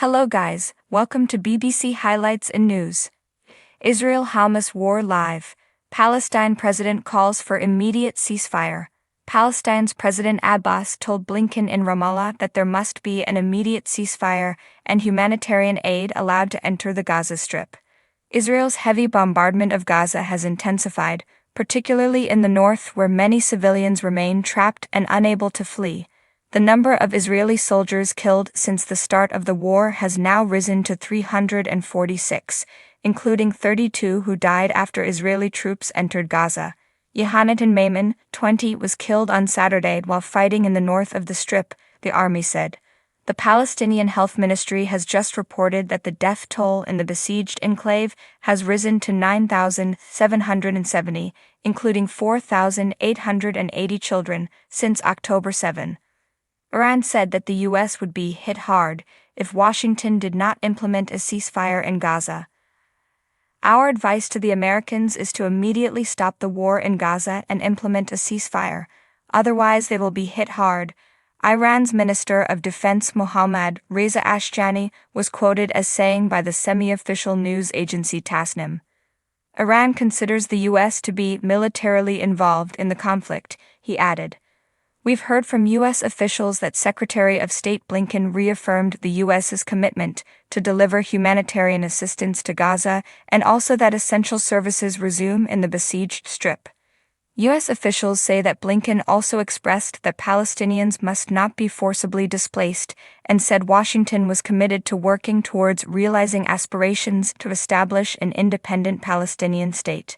Hello guys, welcome to BBC Highlights and News. Israel-Hamas War Live. Palestine President calls for immediate ceasefire. Palestine's President Abbas told Blinken in Ramallah that there must be an immediate ceasefire and humanitarian aid allowed to enter the Gaza Strip. Israel's heavy bombardment of Gaza has intensified, particularly in the north where many civilians remain trapped and unable to flee. The number of Israeli soldiers killed since the start of the war has now risen to 346, including 32 who died after Israeli troops entered Gaza. Yohanatan Maimon, 20, was killed on Saturday while fighting in the north of the Strip, the army said. The Palestinian Health Ministry has just reported that the death toll in the besieged enclave has risen to 9,770, including 4,880 children, since October 7. Iran said that the U.S. would be hit hard if Washington did not implement a ceasefire in Gaza. Our advice to the Americans is to immediately stop the war in Gaza and implement a ceasefire, otherwise they will be hit hard. Iran's Minister of Defense Mohammad Reza Ashtiani was quoted as saying by the semi-official news agency Tasnim. Iran considers the U.S. to be militarily involved in the conflict, he added. We've heard from U.S. officials that Secretary of State Blinken reaffirmed the U.S.'s commitment to deliver humanitarian assistance to Gaza and also that essential services resume in the besieged Strip. U.S. officials say that Blinken also expressed that Palestinians must not be forcibly displaced and said Washington was committed to working towards realizing aspirations to establish an independent Palestinian state.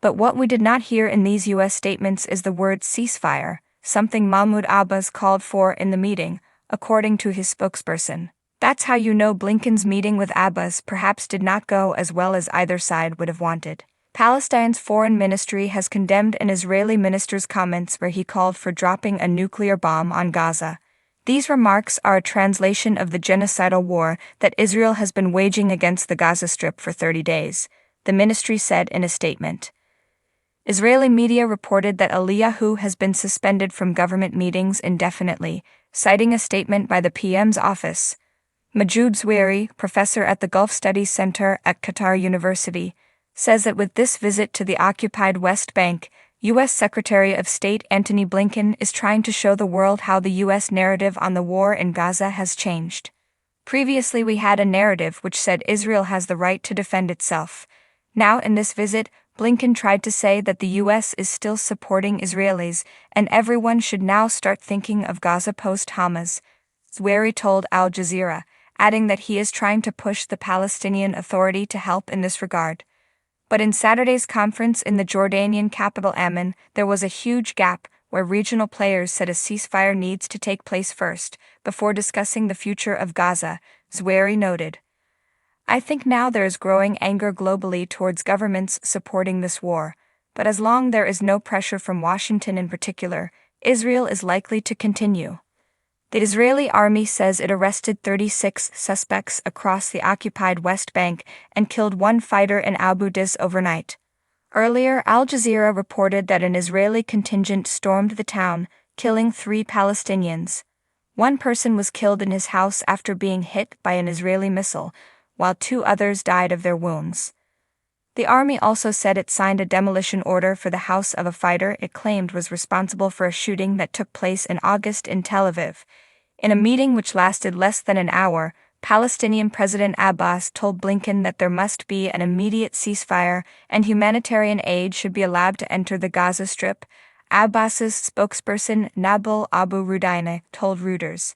But what we did not hear in these U.S. statements is the word ceasefire, something Mahmoud Abbas called for in the meeting, according to his spokesperson. That's how you know Blinken's meeting with Abbas perhaps did not go as well as either side would have wanted. Palestine's foreign ministry has condemned an Israeli minister's comments where he called for dropping a nuclear bomb on Gaza. These remarks are a translation of the genocidal war that Israel has been waging against the Gaza Strip for 30 days, the ministry said in a statement. Israeli media reported that Eliyahu has been suspended from government meetings indefinitely, citing a statement by the PM's office. Majoud Zweri, professor at the Gulf Studies Center at Qatar University, says that with this visit to the occupied West Bank, U.S. Secretary of State Antony Blinken is trying to show the world how the U.S. narrative on the war in Gaza has changed. Previously we had a narrative which said Israel has the right to defend itself. Now in this visit, Blinken tried to say that the U.S. is still supporting Israelis and everyone should now start thinking of Gaza post-Hamas, Zweri told Al Jazeera, adding that he is trying to push the Palestinian Authority to help in this regard. But in Saturday's conference in the Jordanian capital Amman, there was a huge gap where regional players said a ceasefire needs to take place first, before discussing the future of Gaza, Zweri noted. I think now there is growing anger globally towards governments supporting this war, but as long there is no pressure from Washington in particular, Israel is likely to continue. The Israeli army says it arrested 36 suspects across the occupied West Bank and killed one fighter in Abu Dis overnight. Earlier, Al Jazeera reported that an Israeli contingent stormed the town, killing 3 Palestinians. One person was killed in his house after being hit by an Israeli missile, while 2 others died of their wounds. The army also said it signed a demolition order for the house of a fighter it claimed was responsible for a shooting that took place in August in Tel Aviv. In a meeting which lasted less than an hour, Palestinian President Abbas told Blinken that there must be an immediate ceasefire and humanitarian aid should be allowed to enter the Gaza Strip, Abbas's spokesperson Nabil Abu Rudaina told Reuters.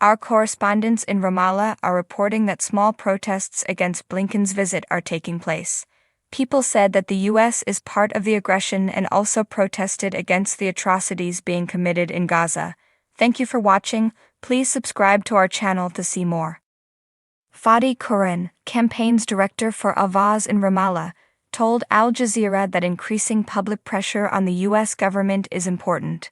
Our correspondents in Ramallah are reporting that small protests against Blinken's visit are taking place. People said that the U.S. is part of the aggression and also protested against the atrocities being committed in Gaza. Thank you for watching. Please subscribe to our channel to see more. Fadi Kuran, campaigns director for Avaz in Ramallah, told Al Jazeera that increasing public pressure on the U.S. government is important.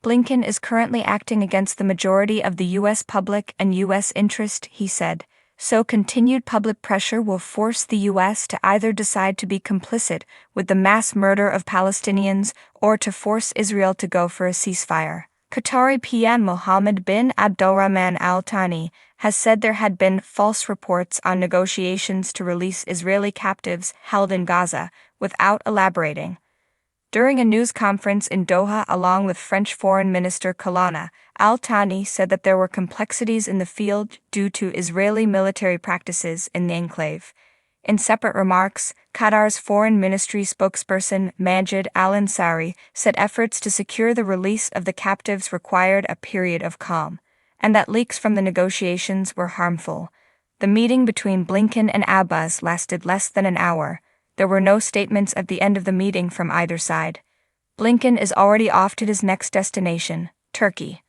Blinken is currently acting against the majority of the U.S. public and U.S. interest, he said, so continued public pressure will force the U.S. to either decide to be complicit with the mass murder of Palestinians or to force Israel to go for a ceasefire. Qatari PM Mohammed bin Abdulrahman Al Thani has said there had been false reports on negotiations to release Israeli captives held in Gaza, without elaborating. During a news conference in Doha along with French Foreign Minister Kalana, Al Thani said that there were complexities in the field due to Israeli military practices in the enclave. In separate remarks, Qatar's foreign ministry spokesperson Majid Al-Ansari said efforts to secure the release of the captives required a period of calm, and that leaks from the negotiations were harmful. The meeting between Blinken and Abbas lasted less than an hour. There were no statements at the end of the meeting from either side. Blinken is already off to his next destination, Turkey.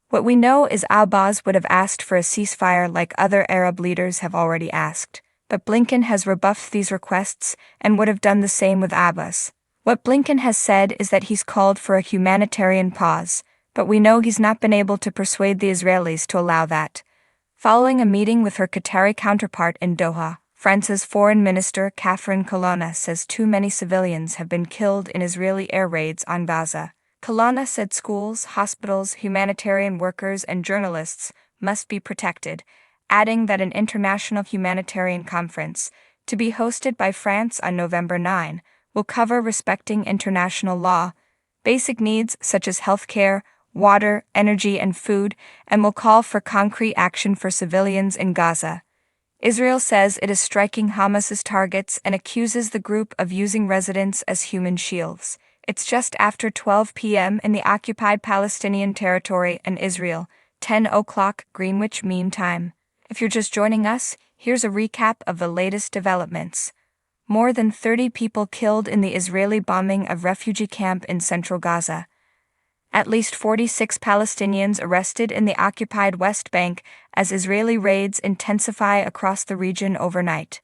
What we know is Abbas would have asked for a ceasefire like other Arab leaders have already asked, but Blinken has rebuffed these requests and would have done the same with Abbas. What Blinken has said is that he's called for a humanitarian pause, but we know he's not been able to persuade the Israelis to allow that. Following a meeting with her Qatari counterpart in Doha, France's Foreign Minister Catherine Colonna says too many civilians have been killed in Israeli air raids on Gaza. Colonna said schools, hospitals, humanitarian workers, and journalists must be protected, adding that an international humanitarian conference, to be hosted by France on November 9, will cover respecting international law, basic needs such as healthcare, water, energy, and food, and will call for concrete action for civilians in Gaza. Israel says it is striking Hamas's targets and accuses the group of using residents as human shields. It's just after 12 p.m. in the occupied Palestinian territory in Israel, 10 o'clock Greenwich Mean Time. If you're just joining us, here's a recap of the latest developments. More than 30 people killed in the Israeli bombing of refugee camp in central Gaza. At least 46 Palestinians arrested in the occupied West Bank as Israeli raids intensify across the region overnight.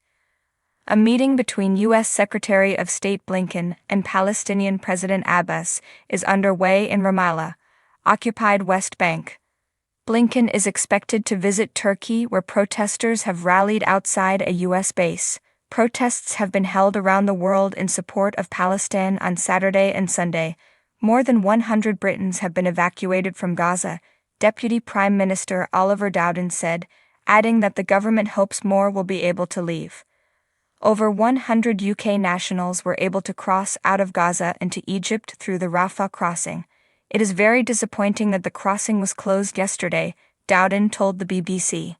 A meeting between U.S. Secretary of State Blinken and Palestinian President Abbas is underway in Ramallah, occupied West Bank. Blinken is expected to visit Turkey, where protesters have rallied outside a U.S. base. Protests have been held around the world in support of Palestine on Saturday and Sunday. More than 100 Britons have been evacuated from Gaza, Deputy Prime Minister Oliver Dowden said, adding that the government hopes more will be able to leave. Over 100 UK nationals were able to cross out of Gaza into Egypt through the Rafah crossing. It is very disappointing that the crossing was closed yesterday, Dowden told the BBC.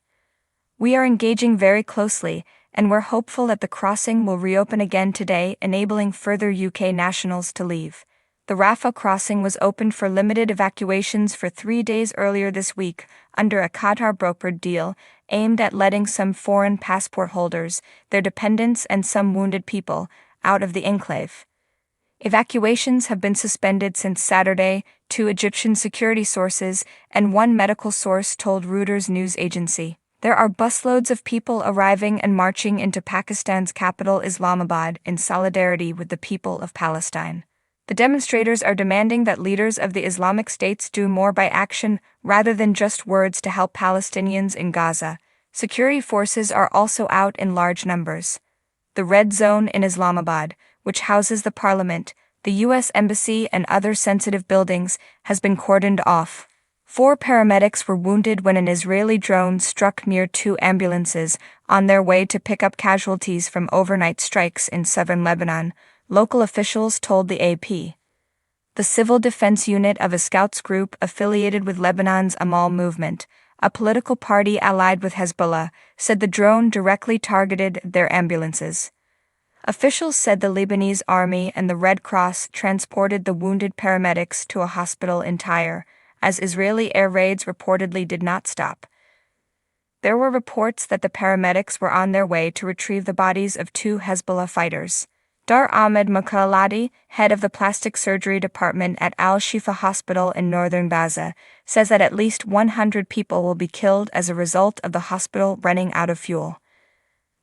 We are engaging very closely, and we're hopeful that the crossing will reopen again today, enabling further UK nationals to leave. The Rafah crossing was opened for limited evacuations for 3 days earlier this week, under a Qatar-brokered deal aimed at letting some foreign passport holders, their dependents, and some wounded people out of the enclave. Evacuations have been suspended since Saturday, 2 Egyptian security sources and 1 medical source told Reuters news agency. There are busloads of people arriving and marching into Pakistan's capital Islamabad in solidarity with the people of Palestine. The demonstrators are demanding that leaders of the Islamic States do more by action rather than just words to help Palestinians in Gaza. Security forces are also out in large numbers. The Red Zone in Islamabad, which houses the parliament, the U.S. Embassy, and other sensitive buildings, has been cordoned off. 4 paramedics were wounded when an Israeli drone struck near 2 ambulances on their way to pick up casualties from overnight strikes in southern Lebanon, local officials told the AP. The civil defense unit of a scouts group affiliated with Lebanon's Amal movement, a political party allied with Hezbollah, said the drone directly targeted their ambulances. Officials said the Lebanese army and the Red Cross transported the wounded paramedics to a hospital in Tyre, as Israeli air raids reportedly did not stop. There were reports that the paramedics were on their way to retrieve the bodies of 2 Hezbollah fighters. Dar Ahmed Mukhaladi, head of the plastic surgery department at Al-Shifa Hospital in northern Gaza, says that at least 100 people will be killed as a result of the hospital running out of fuel.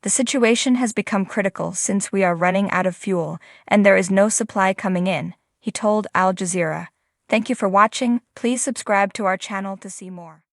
The situation has become critical since we are running out of fuel and there is no supply coming in, he told Al Jazeera. Thank you for watching. Please subscribe to our channel to see more.